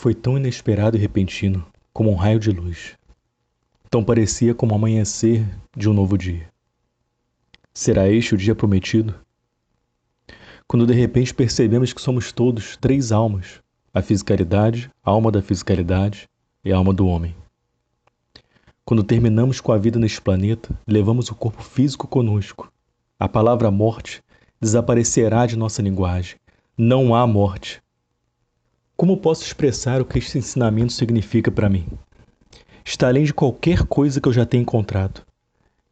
Foi tão inesperado e repentino como um raio de luz. Tão parecia como o amanhecer de um novo dia. Será este o dia prometido? Quando de repente percebemos que somos todos três almas: a fisicalidade, a alma da fisicalidade e a alma do homem. Quando terminamos com a vida neste planeta, levamos o corpo físico conosco. A palavra morte desaparecerá de nossa linguagem. Não há morte. Como posso expressar o que este ensinamento significa para mim? Está além de qualquer coisa que eu já tenha encontrado.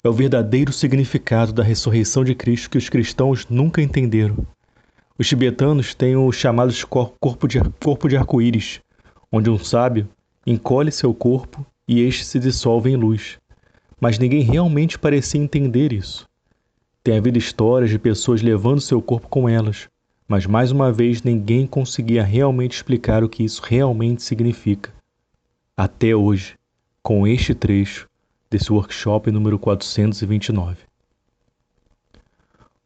É o verdadeiro significado da ressurreição de Cristo que os cristãos nunca entenderam. Os tibetanos têm o chamado corpo de arco-íris, onde um sábio encolhe seu corpo e este se dissolve em luz. Mas ninguém realmente parecia entender isso. Tem havido histórias de pessoas levando seu corpo com elas, mas mais uma vez ninguém conseguia realmente explicar o que isso realmente significa. Até hoje, com este trecho desse workshop número 429.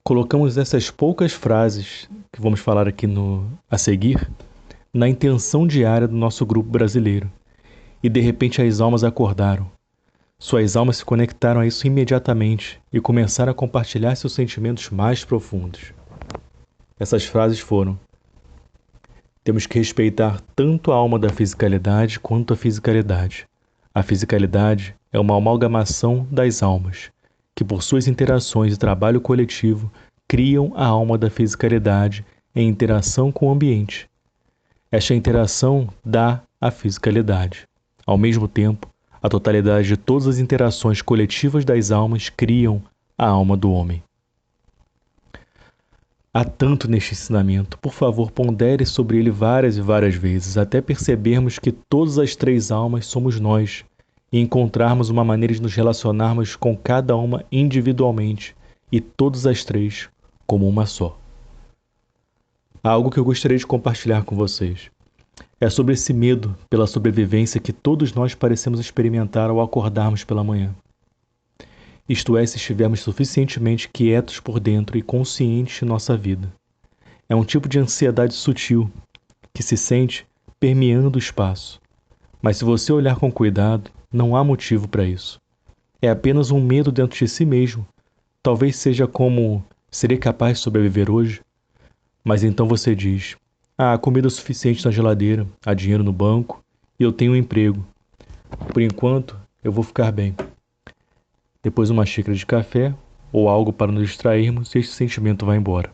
Colocamos essas poucas frases que vamos falar aqui a seguir na intenção diária do nosso grupo brasileiro, e de repente as almas acordaram. Suas almas se conectaram a isso imediatamente e começaram a compartilhar seus sentimentos mais profundos. Essas frases foram: temos que respeitar tanto a alma da fisicalidade quanto a fisicalidade. A fisicalidade é uma amalgamação das almas, que por suas interações e trabalho coletivo criam a alma da fisicalidade em interação com o ambiente. Esta interação dá a fisicalidade. Ao mesmo tempo, a totalidade de todas as interações coletivas das almas criam a alma do homem. Há tanto neste ensinamento, por favor, pondere sobre ele várias e várias vezes, até percebermos que todas as três almas somos nós, e encontrarmos uma maneira de nos relacionarmos com cada uma individualmente, e todas as três como uma só. Há algo que eu gostaria de compartilhar com vocês. É sobre esse medo pela sobrevivência que todos nós parecemos experimentar ao acordarmos pela manhã. Isto é, se estivermos suficientemente quietos por dentro e conscientes de nossa vida. É um tipo de ansiedade sutil, que se sente permeando o espaço. Mas se você olhar com cuidado, não há motivo para isso. É apenas um medo dentro de si mesmo. Talvez seja como: serei capaz de sobreviver hoje? Mas então você diz: há comida suficiente na geladeira, há dinheiro no banco e eu tenho um emprego. Por enquanto, eu vou ficar bem. Depois uma xícara de café ou algo para nos distrairmos e este sentimento vai embora.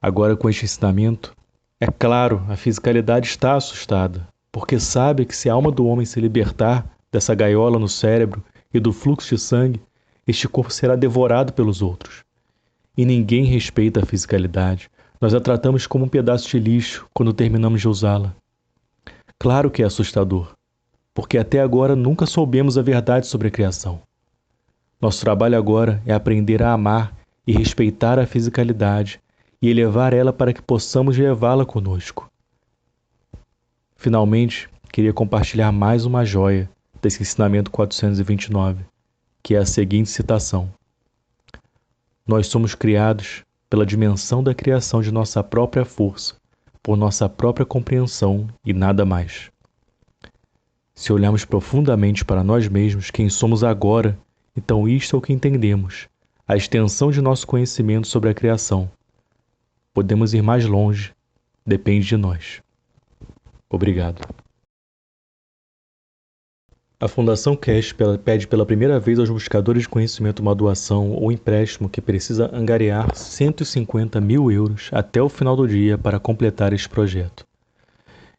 Agora, com este ensinamento, é claro, a fisicalidade está assustada, porque sabe que se a alma do homem se libertar dessa gaiola no cérebro e do fluxo de sangue, este corpo será devorado pelos outros. E ninguém respeita a fisicalidade. Nós a tratamos como um pedaço de lixo quando terminamos de usá-la. Claro que é assustador, porque até agora nunca soubemos a verdade sobre a criação. Nosso trabalho agora é aprender a amar e respeitar a fisicalidade e elevar ela para que possamos levá-la conosco. Finalmente, queria compartilhar mais uma joia desse ensinamento 429, que é a seguinte citação: nós somos criados pela dimensão da criação de nossa própria força, por nossa própria compreensão e nada mais. Se olharmos profundamente para nós mesmos, quem somos agora, então isto é o que entendemos, a extensão de nosso conhecimento sobre a criação. Podemos ir mais longe, depende de nós. Obrigado. A Fundação Cash pede pela primeira vez aos buscadores de conhecimento uma doação ou empréstimo que precisa angariar 150 mil euros até o final do dia para completar este projeto.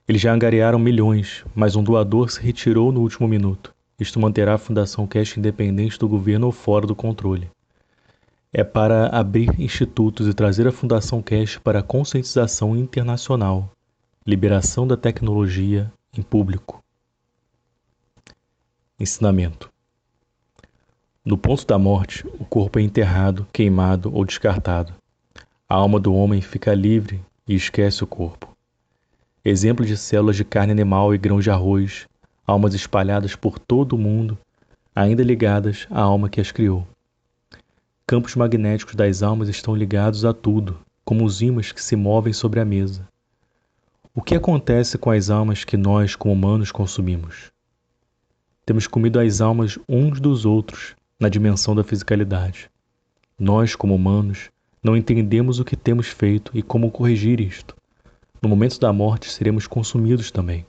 Eles já angariaram milhões, mas um doador se retirou no último minuto. Isto manterá a Fundação Cash independente do governo ou fora do controle. É para abrir institutos e trazer a Fundação Cash para a conscientização internacional, liberação da tecnologia em público. Ensinamento. No ponto da morte, o corpo é enterrado, queimado ou descartado. A alma do homem fica livre e esquece o corpo. Exemplo de células de carne animal e grãos de arroz, almas espalhadas por todo o mundo, ainda ligadas à alma que as criou. Campos magnéticos das almas estão ligados a tudo, como os ímãs que se movem sobre a mesa. O que acontece com as almas que nós, como humanos, consumimos? Temos comido as almas uns dos outros na dimensão da fisicalidade. Nós, como humanos, não entendemos o que temos feito e como corrigir isto. No momento da morte, seremos consumidos também.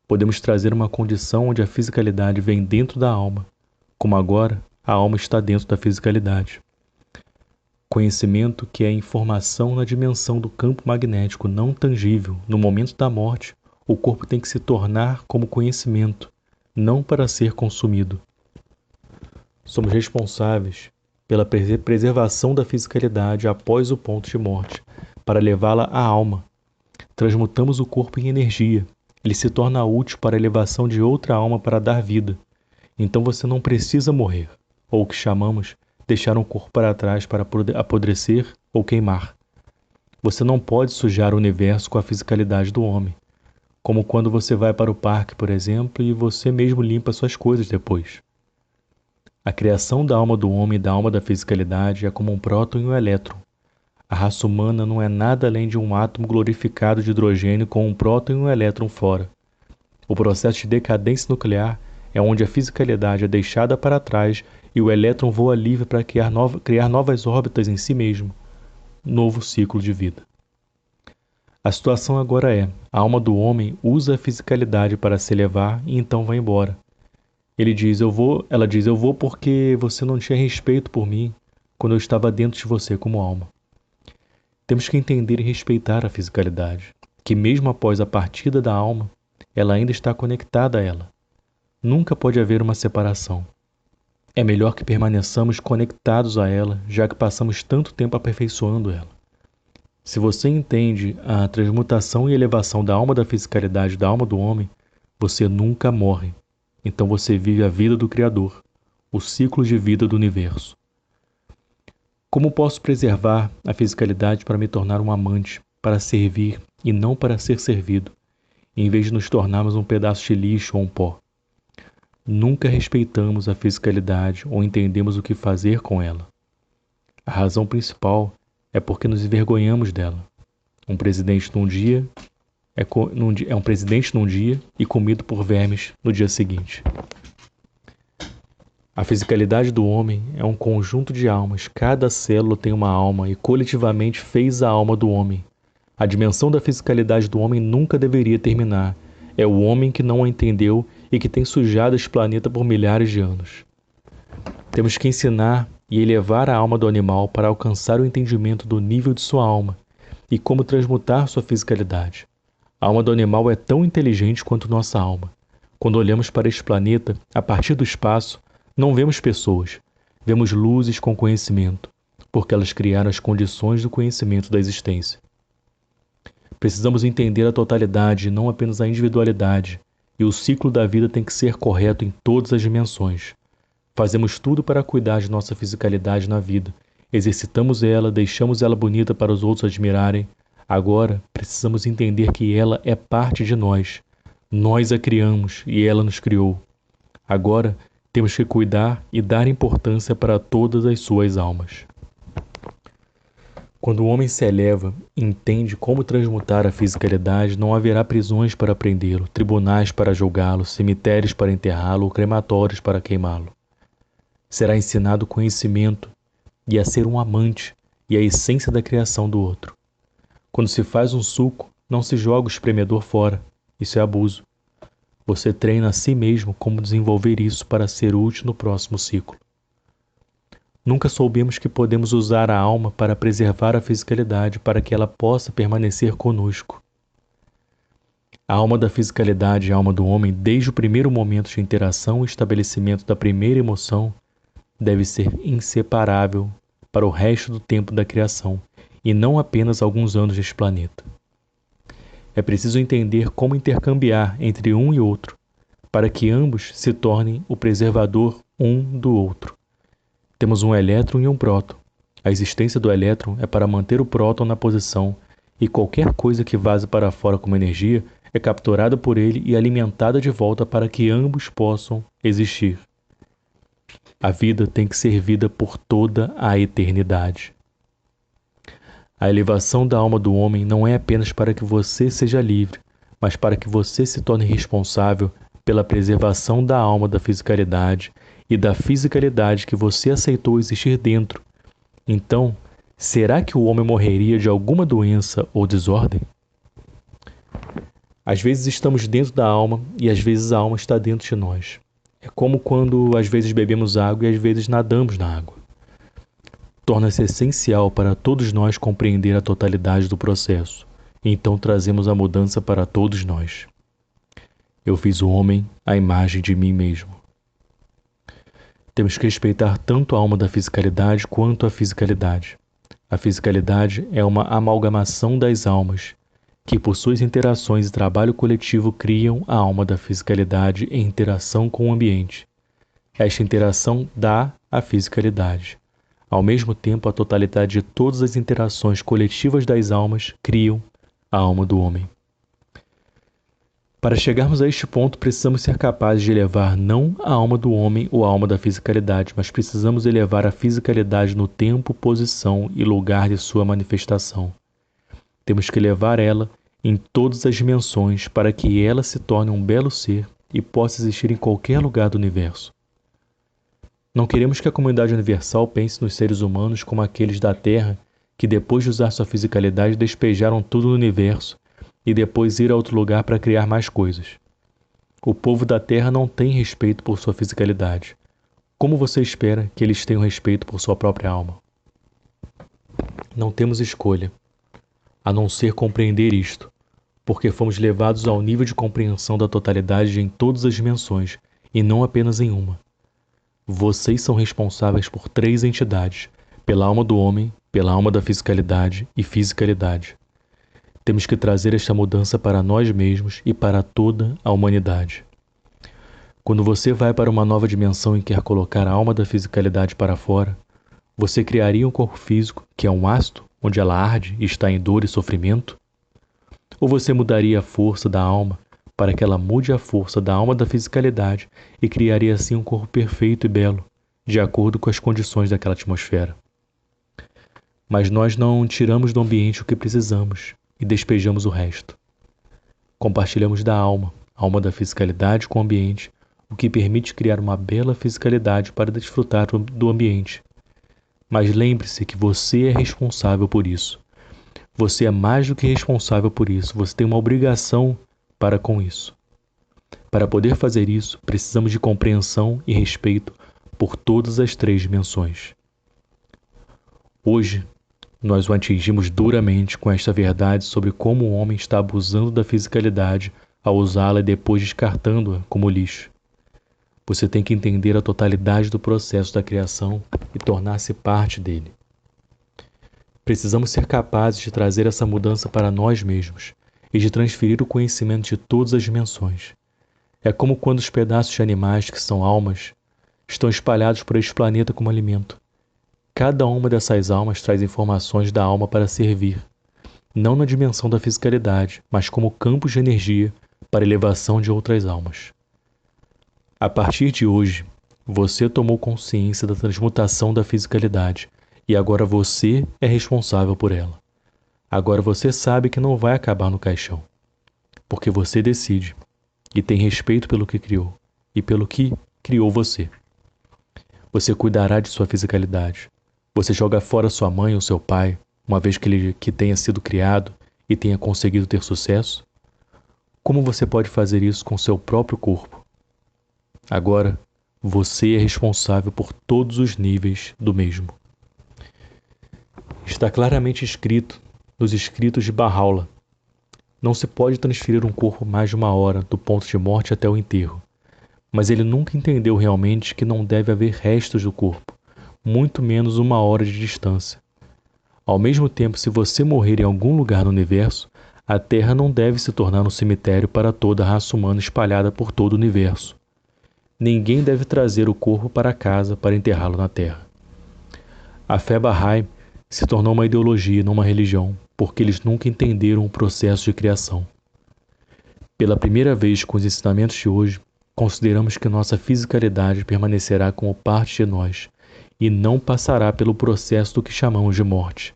Podemos trazer uma condição onde a fisicalidade vem dentro da alma, como agora a alma está dentro da fisicalidade. Conhecimento que é informação na dimensão do campo magnético não tangível. No momento da morte, o corpo tem que se tornar como conhecimento, não para ser consumido. Somos responsáveis pela preservação da fisicalidade após o ponto de morte, para levá-la à alma. Transmutamos o corpo em energia. Ele se torna útil para a elevação de outra alma para dar vida. Então você não precisa morrer, ou o que chamamos deixar um corpo para trás para apodrecer ou queimar. Você não pode sujar o universo com a fisicalidade do homem, como quando você vai para o parque, por exemplo, e você mesmo limpa suas coisas depois. A criação da alma do homem e da alma da fisicalidade é como um próton e um elétron. A raça humana não é nada além de um átomo glorificado de hidrogênio com um próton e um elétron fora. O processo de decadência nuclear é onde a fisicalidade é deixada para trás e o elétron voa livre para criar novas órbitas em si mesmo. Novo ciclo de vida. A situação agora é: a alma do homem usa a fisicalidade para se elevar e então vai embora. Ela diz, eu vou porque você não tinha respeito por mim quando eu estava dentro de você como alma. Temos que entender e respeitar a fisicalidade, que mesmo após a partida da alma, ela ainda está conectada a ela. Nunca pode haver uma separação. É melhor que permaneçamos conectados a ela, já que passamos tanto tempo aperfeiçoando ela. Se você entende a transmutação e elevação da alma da fisicalidade da alma do homem, você nunca morre. Então você vive a vida do Criador, o ciclo de vida do universo. Como posso preservar a fisicalidade para me tornar um amante, para servir e não para ser servido, em vez de nos tornarmos um pedaço de lixo ou um pó? Nunca respeitamos a fisicalidade ou entendemos o que fazer com ela. A razão principal é porque nos envergonhamos dela. Um presidente num dia é um presidente num dia e comido por vermes no dia seguinte. A fisicalidade do homem é um conjunto de almas. Cada célula tem uma alma e coletivamente fez a alma do homem. A dimensão da fisicalidade do homem nunca deveria terminar. É o homem que não a entendeu e que tem sujado este planeta por milhares de anos. Temos que ensinar e elevar a alma do animal para alcançar o entendimento do nível de sua alma e como transmutar sua fisicalidade. A alma do animal é tão inteligente quanto nossa alma. Quando olhamos para este planeta, a partir do espaço, não vemos pessoas, vemos luzes com conhecimento, porque elas criaram as condições do conhecimento da existência. Precisamos entender a totalidade, não apenas a individualidade, e o ciclo da vida tem que ser correto em todas as dimensões. Fazemos tudo para cuidar de nossa fisicalidade na vida. Exercitamos ela, deixamos ela bonita para os outros admirarem. Agora, precisamos entender que ela é parte de nós. Nós a criamos e ela nos criou. Agora, temos que cuidar e dar importância para todas as suas almas. Quando o homem se eleva e entende como transmutar a fisicalidade, não haverá prisões para prendê-lo, tribunais para julgá-lo, cemitérios para enterrá-lo ou crematórios para queimá-lo. Será ensinado conhecimento e a ser um amante e a essência da criação do outro. Quando se faz um suco, não se joga o espremedor fora. Isso é abuso. Você treina a si mesmo como desenvolver isso para ser útil no próximo ciclo. Nunca soubemos que podemos usar a alma para preservar a fisicalidade para que ela possa permanecer conosco. A alma da fisicalidade e a alma do homem, desde o primeiro momento de interação e estabelecimento da primeira emoção, deve ser inseparável para o resto do tempo da criação e não apenas alguns anos deste planeta. É preciso entender como intercambiar entre um e outro, para que ambos se tornem o preservador um do outro. Temos um elétron e um próton. A existência do elétron é para manter o próton na posição, e qualquer coisa que vaze para fora como energia é capturada por ele e alimentada de volta para que ambos possam existir. A vida tem que ser vida por toda a eternidade. A elevação da alma do homem não é apenas para que você seja livre, mas para que você se torne responsável pela preservação da alma da fisicalidade e da fisicalidade que você aceitou existir dentro. Então, será que o homem morreria de alguma doença ou desordem? Às vezes estamos dentro da alma e às vezes a alma está dentro de nós. É como quando às vezes bebemos água e às vezes nadamos na água. Torna-se essencial para todos nós compreender a totalidade do processo. Então trazemos a mudança para todos nós. Eu fiz o homem à imagem de mim mesmo. Temos que respeitar tanto a alma da fisicalidade quanto a fisicalidade. A fisicalidade é uma amalgamação das almas, que por suas interações e trabalho coletivo criam a alma da fisicalidade em interação com o ambiente. Esta interação dá a fisicalidade. Ao mesmo tempo, a totalidade de todas as interações coletivas das almas criam a alma do homem. Para chegarmos a este ponto, precisamos ser capazes de elevar não a alma do homem ou a alma da fisicalidade, mas precisamos elevar a fisicalidade no tempo, posição e lugar de sua manifestação. Temos que elevar ela em todas as dimensões para que ela se torne um belo ser e possa existir em qualquer lugar do universo. Não queremos que a comunidade universal pense nos seres humanos como aqueles da Terra que, depois de usar sua fisicalidade, despejaram tudo no universo e depois ir a outro lugar para criar mais coisas. O povo da Terra não tem respeito por sua fisicalidade. Como você espera que eles tenham respeito por sua própria alma? Não temos escolha, a não ser compreender isto, porque fomos levados ao nível de compreensão da totalidade em todas as dimensões, e não apenas em uma. Vocês são responsáveis por 3 entidades, pela alma do homem, pela alma da fisicalidade e fisicalidade. Temos que trazer esta mudança para nós mesmos e para toda a humanidade. Quando você vai para uma nova dimensão e quer colocar a alma da fisicalidade para fora, você criaria um corpo físico que é um ácido, onde ela arde e está em dor e sofrimento? Ou você mudaria a força da alma para que ela mude a força da alma da fisicalidade e criaria assim um corpo perfeito e belo, de acordo com as condições daquela atmosfera? Mas nós não tiramos do ambiente o que precisamos e despejamos o resto. Compartilhamos da alma, a alma da fisicalidade com o ambiente, o que permite criar uma bela fisicalidade para desfrutar do ambiente. Mas lembre-se que você é responsável por isso. Você é mais do que responsável por isso. Você tem uma obrigação para com isso. Para poder fazer isso, precisamos de compreensão e respeito por todas as 3 dimensões. Hoje, nós o atingimos duramente com esta verdade sobre como o homem está abusando da fisicalidade ao usá-la e depois descartando-a como lixo. Você tem que entender a totalidade do processo da criação e tornar-se parte dele. Precisamos ser capazes de trazer essa mudança para nós mesmos e de transferir o conhecimento de todas as dimensões. É como quando os pedaços de animais que são almas estão espalhados por este planeta como alimento. Cada uma dessas almas traz informações da alma para servir, não na dimensão da fisicalidade, mas como campos de energia para a elevação de outras almas. A partir de hoje, você tomou consciência da transmutação da fisicalidade e agora você é responsável por ela. Agora você sabe que não vai acabar no caixão, porque você decide e tem respeito pelo que criou e pelo que criou você. Você cuidará de sua fisicalidade. Você joga fora sua mãe ou seu pai, uma vez que tenha sido criado e tenha conseguido ter sucesso? Como você pode fazer isso com seu próprio corpo? Agora, você é responsável por todos os níveis do mesmo. Está claramente escrito nos escritos de Bahá'u'lláh: não se pode transferir um corpo mais de 1 hora do ponto de morte até o enterro. Mas ele nunca entendeu realmente que não deve haver restos do corpo, muito menos 1 hora de distância. Ao mesmo tempo, se você morrer em algum lugar no universo, a Terra não deve se tornar um cemitério para toda a raça humana espalhada por todo o universo. Ninguém deve trazer o corpo para casa para enterrá-lo na Terra. A fé Bahá'í se tornou uma ideologia, não uma religião, porque eles nunca entenderam o processo de criação. Pela primeira vez com os ensinamentos de hoje, consideramos que nossa fisicalidade permanecerá como parte de nós e não passará pelo processo do que chamamos de morte.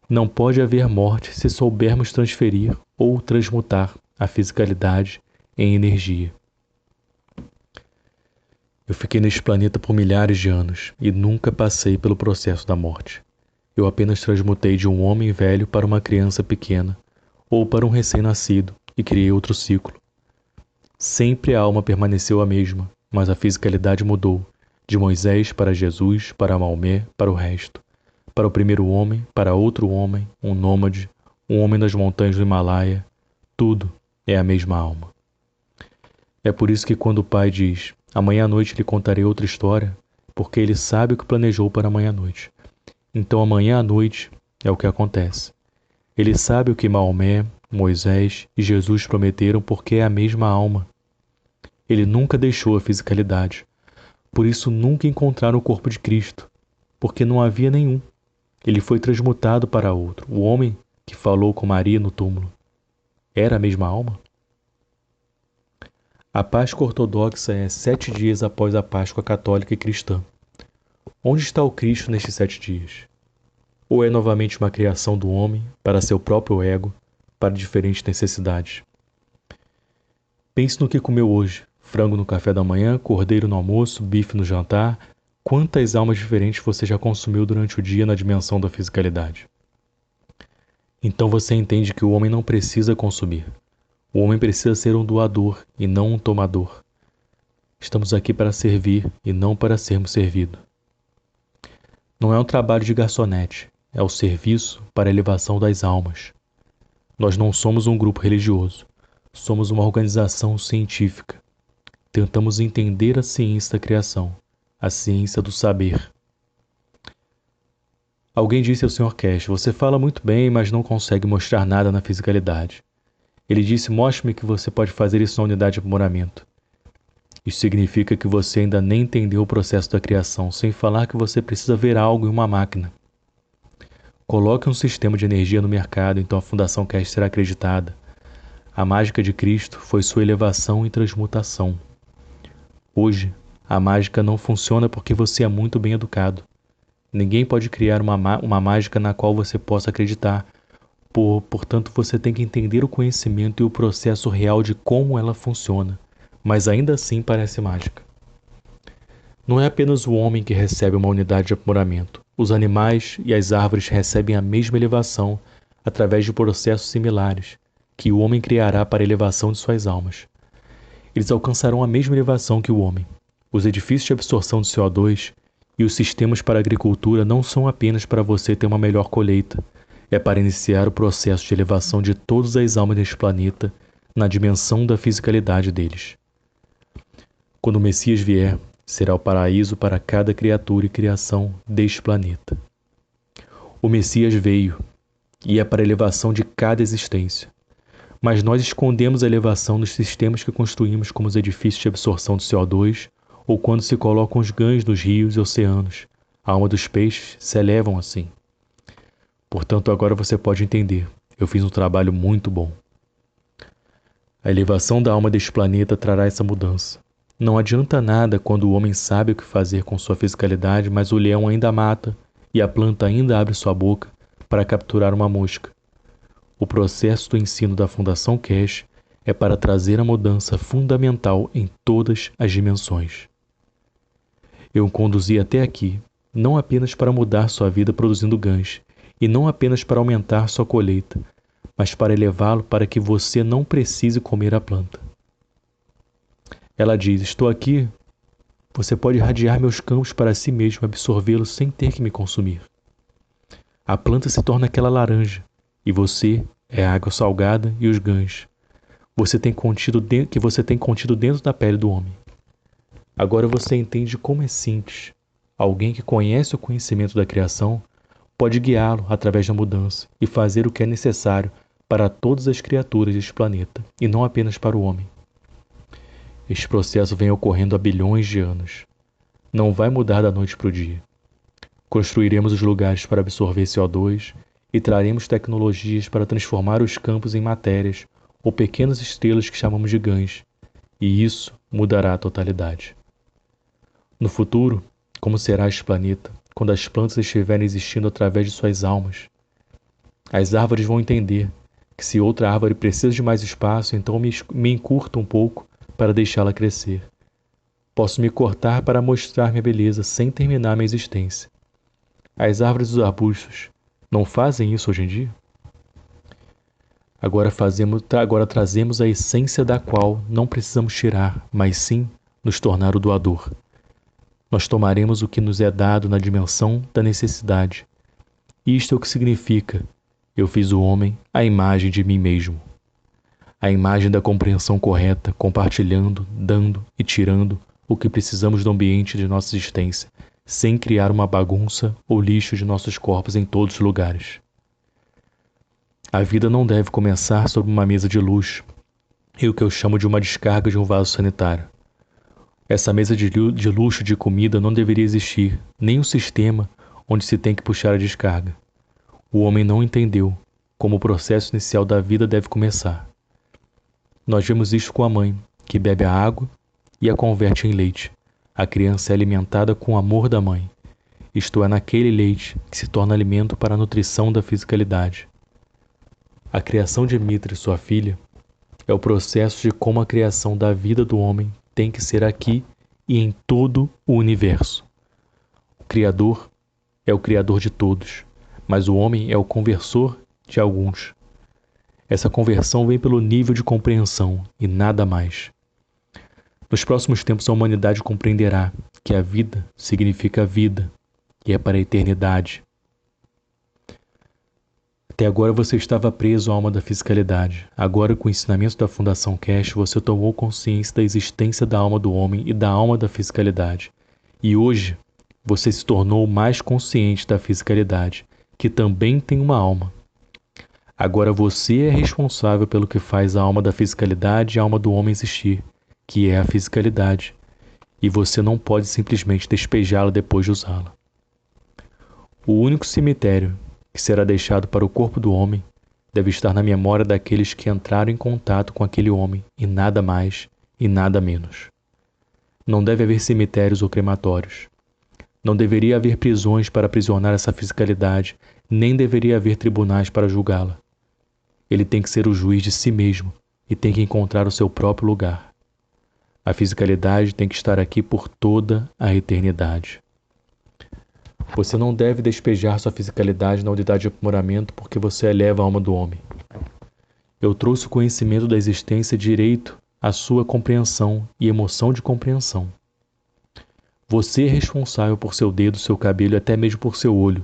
Não pode haver morte se soubermos transferir ou transmutar a fisicalidade em energia. Eu fiquei neste planeta por milhares de anos e nunca passei pelo processo da morte. Eu apenas transmutei de um homem velho para uma criança pequena ou para um recém-nascido e criei outro ciclo. Sempre a alma permaneceu a mesma, mas a fisicalidade mudou, de Moisés para Jesus, para Maomé, para o resto. Para o primeiro homem, para outro homem, um nômade, um homem das montanhas do Himalaia, tudo é a mesma alma. É por isso que quando o pai diz, amanhã à noite lhe contarei outra história, porque ele sabe o que planejou para amanhã à noite. Então amanhã à noite é o que acontece. Ele sabe o que Maomé, Moisés e Jesus prometeram porque é a mesma alma. Ele nunca deixou a fisicalidade. Por isso nunca encontraram o corpo de Cristo, porque não havia nenhum. Ele foi transmutado para outro. O homem que falou com Maria no túmulo era a mesma alma? A Páscoa ortodoxa é 7 dias após a Páscoa católica e cristã. Onde está o Cristo nestes 7 dias? Ou é novamente uma criação do homem para seu próprio ego, para diferentes necessidades? Pense no que comeu hoje: frango no café da manhã, cordeiro no almoço, bife no jantar. Quantas almas diferentes você já consumiu durante o dia na dimensão da fisicalidade? Então você entende que o homem não precisa consumir. O homem precisa ser um doador e não um tomador. Estamos aqui para servir e não para sermos servidos. Não é um trabalho de garçonete, é o serviço para a elevação das almas. Nós não somos um grupo religioso, somos uma organização científica. Tentamos entender a ciência da criação, a ciência do saber. Alguém disse ao Sr. Cash, você fala muito bem, mas não consegue mostrar nada na fisicalidade. Ele disse, mostre-me que você pode fazer isso na unidade de aprimoramento. Isso significa que você ainda nem entendeu o processo da criação, sem falar que você precisa ver algo em uma máquina. Coloque um sistema de energia no mercado, então a Fundação Cash será acreditada. A mágica de Cristo foi sua elevação e transmutação. Hoje, a mágica não funciona porque você é muito bem educado. Ninguém pode criar uma mágica na qual você possa acreditar. Portanto, você tem que entender o conhecimento e o processo real de como ela funciona. Mas ainda assim parece mágica. Não é apenas o homem que recebe uma unidade de aprimoramento. Os animais e as árvores recebem a mesma elevação através de processos similares, que o homem criará para a elevação de suas almas. Eles alcançarão a mesma elevação que o homem. Os edifícios de absorção de CO2 e os sistemas para a agricultura não são apenas para você ter uma melhor colheita, é para iniciar o processo de elevação de todas as almas deste planeta na dimensão da fisicalidade deles. Quando o Messias vier, será o paraíso para cada criatura e criação deste planeta. O Messias veio, e é para a elevação de cada existência. Mas nós escondemos a elevação nos sistemas que construímos como os edifícios de absorção de CO2 ou quando se colocam os ganhos nos rios e oceanos. A alma dos peixes se elevam assim. Portanto, agora você pode entender. Eu fiz um trabalho muito bom. A elevação da alma deste planeta trará essa mudança. Não adianta nada quando o homem sabe o que fazer com sua fisicalidade, mas o leão ainda mata e a planta ainda abre sua boca para capturar uma mosca. O processo do ensino da Fundação Cash é para trazer a mudança fundamental em todas as dimensões. Eu o conduzi até aqui, não apenas para mudar sua vida produzindo ganhos, e não apenas para aumentar sua colheita, mas para elevá-lo para que você não precise comer a planta. Ela diz, estou aqui, você pode irradiar meus campos para si mesmo, absorvê-los sem ter que me consumir. A planta se torna aquela laranja, e você é a água salgada e os ganhos que você tem contido dentro da pele do homem. Agora você entende como é simples. Alguém que conhece o conhecimento da criação pode guiá-lo através da mudança e fazer o que é necessário para todas as criaturas deste planeta, e não apenas para o homem. Este processo vem ocorrendo há bilhões de anos. Não vai mudar da noite para o dia. Construiremos os lugares para absorver CO2 e traremos tecnologias para transformar os campos em matérias ou pequenas estrelas que chamamos de gãs, e isso mudará a totalidade. No futuro, como será este planeta, quando as plantas estiverem existindo através de suas almas? As árvores vão entender que se outra árvore precisa de mais espaço, então me encurto um pouco para deixá-la crescer. Posso me cortar para mostrar minha beleza sem terminar minha existência. As árvores e os arbustos não fazem isso hoje em dia? Agora trazemos a essência da qual não precisamos tirar, mas sim nos tornar o doador. Nós tomaremos o que nos é dado na dimensão da necessidade. Isto é o que significa: eu fiz o homem à imagem de mim mesmo. A imagem da compreensão correta, compartilhando, dando e tirando o que precisamos do ambiente de nossa existência, sem criar uma bagunça ou lixo de nossos corpos em todos os lugares. A vida não deve começar sob uma mesa de luxo e o que eu chamo de uma descarga de um vaso sanitário. Essa mesa de luxo de comida não deveria existir, nem um sistema onde se tem que puxar a descarga. O homem não entendeu como o processo inicial da vida deve começar. Nós vemos isso com a mãe, que bebe a água e a converte em leite. A criança é alimentada com o amor da mãe, isto é, naquele leite que se torna alimento para a nutrição da fisicalidade. A criação de Mitra, sua filha, é o processo de como a criação da vida do homem tem que ser aqui e em todo o universo. O Criador é o Criador de todos, mas o homem é o conversor de alguns. Essa conversão vem pelo nível de compreensão e nada mais. Nos próximos tempos a humanidade compreenderá que a vida significa vida e é para a eternidade. Até agora você estava preso à alma da fisicalidade. Agora, com o ensinamento da Fundação Cash, você tomou consciência da existência da alma do homem e da alma da fisicalidade. E hoje, você se tornou mais consciente da fisicalidade, que também tem uma alma. Agora você é responsável pelo que faz a alma da fisicalidade e a alma do homem existir, que é a fisicalidade. E você não pode simplesmente despejá-la depois de usá-la. O único cemitério que será deixado para o corpo do homem deve estar na memória daqueles que entraram em contato com aquele homem, e nada mais e nada menos. Não deve haver cemitérios ou crematórios. Não deveria haver prisões para aprisionar essa fisicalidade, nem deveria haver tribunais para julgá-la. Ele tem que ser o juiz de si mesmo e tem que encontrar o seu próprio lugar. A fisicalidade tem que estar aqui por toda a eternidade. Você não deve despejar sua fisicalidade na unidade de aprimoramento porque você eleva a alma do homem. Eu trouxe o conhecimento da existência direito à sua compreensão e emoção de compreensão. Você é responsável por seu dedo, seu cabelo e até mesmo por seu olho.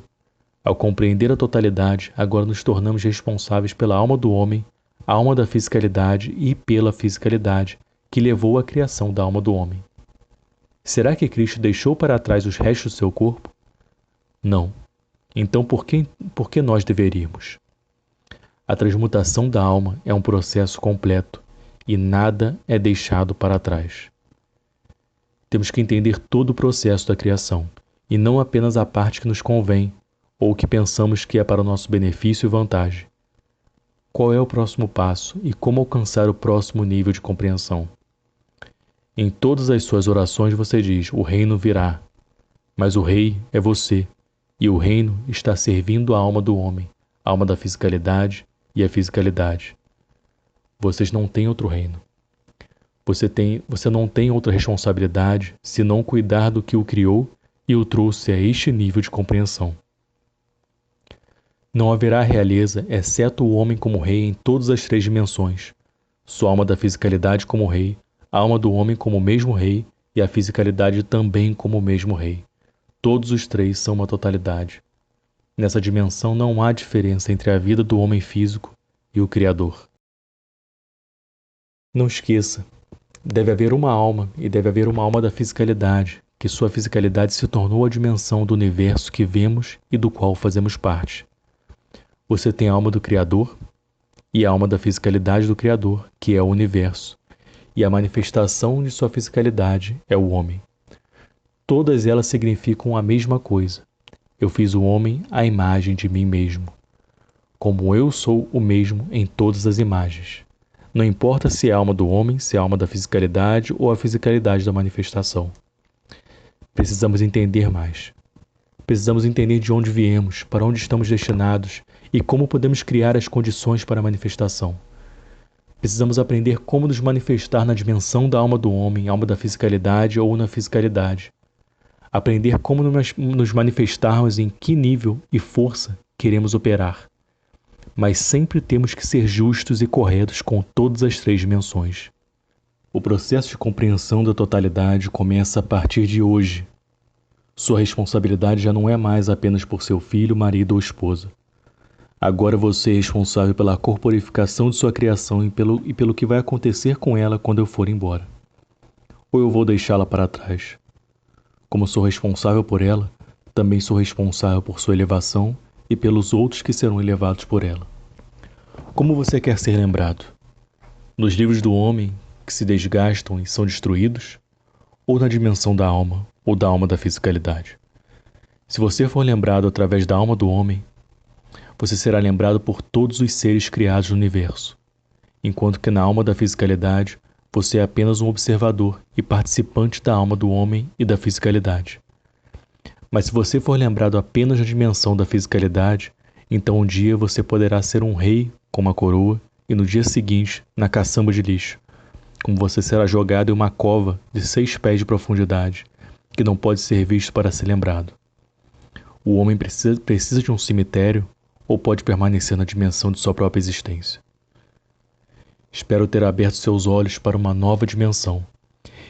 Ao compreender a totalidade, agora nos tornamos responsáveis pela alma do homem, a alma da fisicalidade e pela fisicalidade que levou à criação da alma do homem. Será que Cristo deixou para trás os restos do seu corpo? Não. Então por que nós deveríamos? A transmutação da alma é um processo completo e nada é deixado para trás. Temos que entender todo o processo da criação e não apenas a parte que nos convém ou que pensamos que é para o nosso benefício e vantagem. Qual é o próximo passo e como alcançar o próximo nível de compreensão? Em todas as suas orações você diz: o reino virá, mas o rei é você. E o reino está servindo a alma do homem, a alma da fisicalidade e a fisicalidade. Vocês não têm outro reino. Você não tem outra responsabilidade senão cuidar do que o criou e o trouxe a este nível de compreensão. Não haverá realeza exceto o homem como rei em todas as três dimensões. Sua alma da fisicalidade como rei, a alma do homem como o mesmo rei e a fisicalidade também como o mesmo rei. Todos os três são uma totalidade. Nessa dimensão não há diferença entre a vida do homem físico e o Criador. Não esqueça, deve haver uma alma e deve haver uma alma da fisicalidade, que sua fisicalidade se tornou a dimensão do universo que vemos e do qual fazemos parte. Você tem a alma do Criador e a alma da fisicalidade do Criador, que é o universo, e a manifestação de sua fisicalidade é o homem. Todas elas significam a mesma coisa. Eu fiz o homem à imagem de mim mesmo. Como eu sou o mesmo em todas as imagens. Não importa se é a alma do homem, se é a alma da fisicalidade ou a fisicalidade da manifestação. Precisamos entender mais. Precisamos entender de onde viemos, para onde estamos destinados e como podemos criar as condições para a manifestação. Precisamos aprender como nos manifestar na dimensão da alma do homem, alma da fisicalidade ou na fisicalidade. Aprender como nos manifestarmos em que nível e força queremos operar. Mas sempre temos que ser justos e corretos com todas as três dimensões. O processo de compreensão da totalidade começa a partir de hoje. Sua responsabilidade já não é mais apenas por seu filho, marido ou esposa. Agora você é responsável pela corporificação de sua criação e pelo que vai acontecer com ela quando eu for embora. Ou eu vou deixá-la para trás. Como sou responsável por ela, também sou responsável por sua elevação e pelos outros que serão elevados por ela. Como você quer ser lembrado? Nos livros do homem, que se desgastam e são destruídos? Ou na dimensão da alma, ou da alma da fisicalidade? Se você for lembrado através da alma do homem, você será lembrado por todos os seres criados no universo, enquanto que na alma da fisicalidade, você é apenas um observador e participante da alma do homem e da fisicalidade. Mas se você for lembrado apenas na dimensão da fisicalidade, então um dia você poderá ser um rei com uma coroa e no dia seguinte, na caçamba de lixo, como você será jogado em uma cova de 6 pés de profundidade, que não pode ser visto para ser lembrado. O homem precisa de um cemitério ou pode permanecer na dimensão de sua própria existência. Espero ter aberto seus olhos para uma nova dimensão.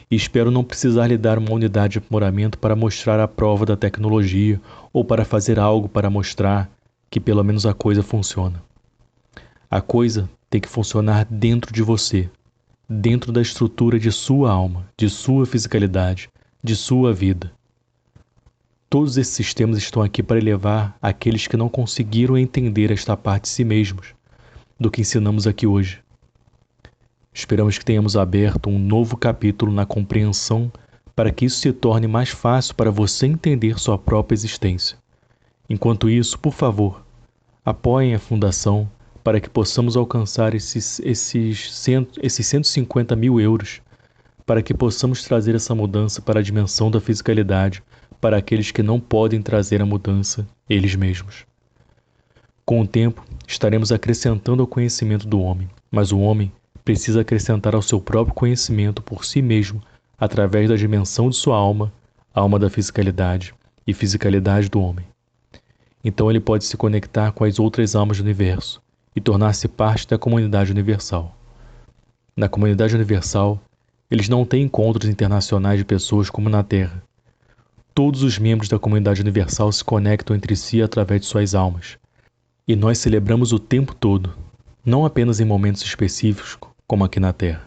E espero não precisar lhe dar uma unidade de aprimoramento para mostrar a prova da tecnologia ou para fazer algo para mostrar que pelo menos a coisa funciona. A coisa tem que funcionar dentro de você, dentro da estrutura de sua alma, de sua fisicalidade, de sua vida. Todos esses sistemas estão aqui para elevar aqueles que não conseguiram entender esta parte de si mesmos, do que ensinamos aqui hoje. Esperamos que tenhamos aberto um novo capítulo na compreensão para que isso se torne mais fácil para você entender sua própria existência. Enquanto isso, por favor, apoiem a Fundação para que possamos alcançar esses 150 mil euros, para que possamos trazer essa mudança para a dimensão da fisicalidade, para aqueles que não podem trazer a mudança eles mesmos. Com o tempo, estaremos acrescentando ao conhecimento do homem, mas o homem precisa acrescentar ao seu próprio conhecimento por si mesmo, através da dimensão de sua alma, alma da fisicalidade e fisicalidade do homem. Então ele pode se conectar com as outras almas do universo e tornar-se parte da comunidade universal. Na comunidade universal, eles não têm encontros internacionais de pessoas como na Terra. Todos os membros da comunidade universal se conectam entre si através de suas almas. E nós celebramos o tempo todo, não apenas em momentos específicos, como aqui na Terra.